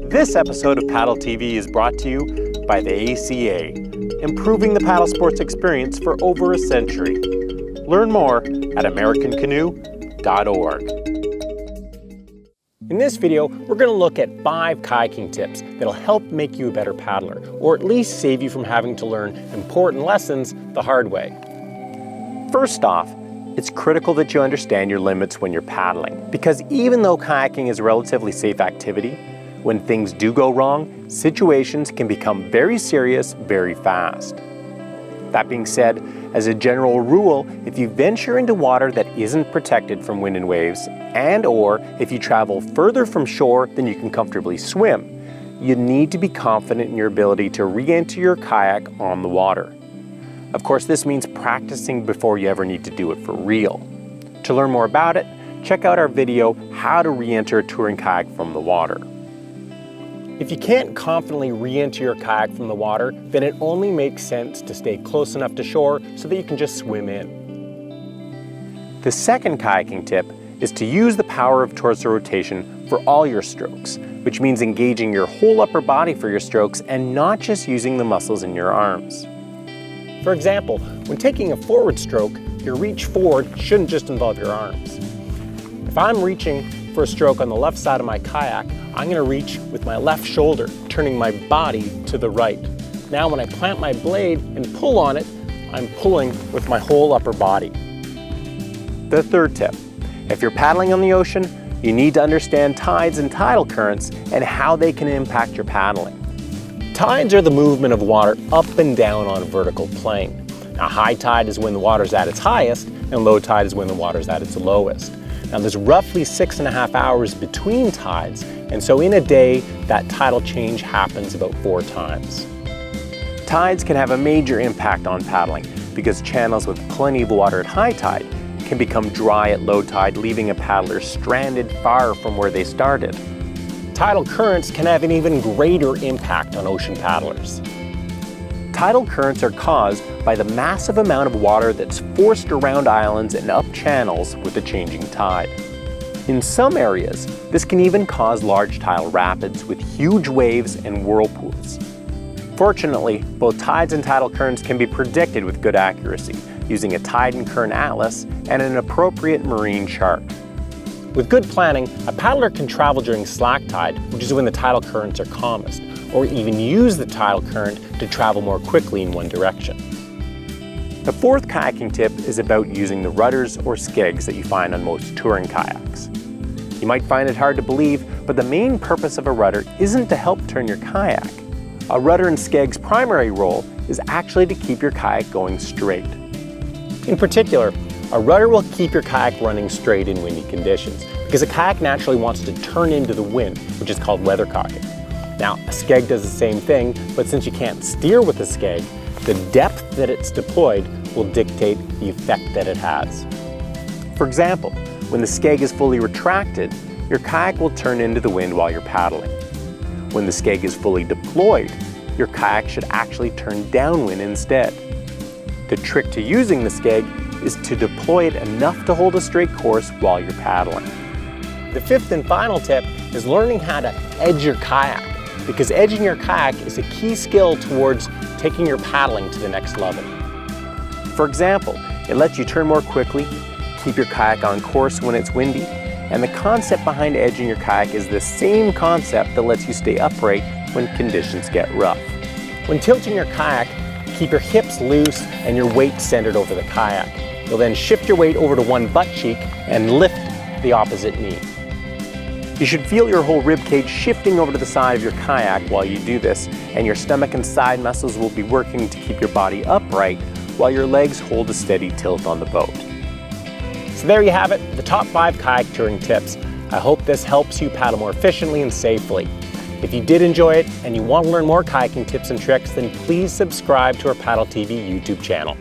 This episode of PaddleTV is brought to you by the ACA, improving the paddle sports experience for over a century. Learn more at americancanoe.org. In this video, we're going to look at 5 kayaking tips that'll help make you a better paddler, or at least save you from having to learn important lessons the hard way. First off, it's critical that you understand your limits when you're paddling, because even though kayaking is a relatively safe activity, when things do go wrong, situations can become very serious very fast. That being said, as a general rule, if you venture into water that isn't protected from wind and waves, and/or if you travel further from shore than you can comfortably swim, you need to be confident in your ability to re-enter your kayak on the water. Of course, this means practicing before you ever need to do it for real. To learn more about it, check out our video, How to Re-Enter a Touring Kayak from the Water. If you can't confidently re-enter your kayak from the water, then it only makes sense to stay close enough to shore so that you can just swim in. The second kayaking tip is to use the power of torso rotation for all your strokes, which means engaging your whole upper body for your strokes and not just using the muscles in your arms. For example, when taking a forward stroke, your reach forward shouldn't just involve your arms. If I'm reaching for a stroke on the left side of my kayak, I'm going to reach with my left shoulder, turning my body to the right. Now when I plant my blade and pull on it, I'm pulling with my whole upper body. The third tip, if you're paddling on the ocean, you need to understand tides and tidal currents and how they can impact your paddling. Tides are the movement of water up and down on a vertical plane. Now high tide is when the water's at its highest, and low tide is when the water's at its lowest. Now there's roughly 6.5 hours between tides, and so in a day, that tidal change happens about 4 times. Tides can have a major impact on paddling because channels with plenty of water at high tide can become dry at low tide, leaving a paddler stranded far from where they started. Tidal currents can have an even greater impact on ocean paddlers. Tidal currents are caused by the massive amount of water that's forced around islands and up channels with the changing tide. In some areas, this can even cause large tidal rapids with huge waves and whirlpools. Fortunately, both tides and tidal currents can be predicted with good accuracy using a tide and current atlas and an appropriate marine chart. With good planning, a paddler can travel during slack tide, which is when the tidal currents are calmest, or even use the tidal current to travel more quickly in one direction. The fourth kayaking tip is about using the rudders or Scaggs that you find on most touring kayaks. You might find it hard to believe, but the main purpose of a rudder isn't to help turn your kayak. A rudder and Scaggs' primary role is actually to keep your kayak going straight. In particular, a rudder will keep your kayak running straight in windy conditions, because a kayak naturally wants to turn into the wind, which is called weathercocking. Now, a Scagg does the same thing, but since you can't steer with a Scagg, the depth that it's deployed will dictate the effect that it has. For example, when the Scagg is fully retracted, your kayak will turn into the wind while you're paddling. When the Scagg is fully deployed, your kayak should actually turn downwind instead. The trick to using the Scagg is to deploy it enough to hold a straight course while you're paddling. The fifth and final tip is learning how to edge your kayak, because edging your kayak is a key skill towards taking your paddling to the next level. For example, it lets you turn more quickly, keep your kayak on course when it's windy, and the concept behind edging your kayak is the same concept that lets you stay upright when conditions get rough. When tilting your kayak, keep your hips loose and your weight centered over the kayak. You'll then shift your weight over to one butt cheek and lift the opposite knee. You should feel your whole rib cage shifting over to the side of your kayak while you do this, and your stomach and side muscles will be working to keep your body upright while your legs hold a steady tilt on the boat. So there you have it, the top 5 kayak touring tips. I hope this helps you paddle more efficiently and safely. If you did enjoy it and you want to learn more kayaking tips and tricks, then please subscribe to our PaddleTV YouTube channel.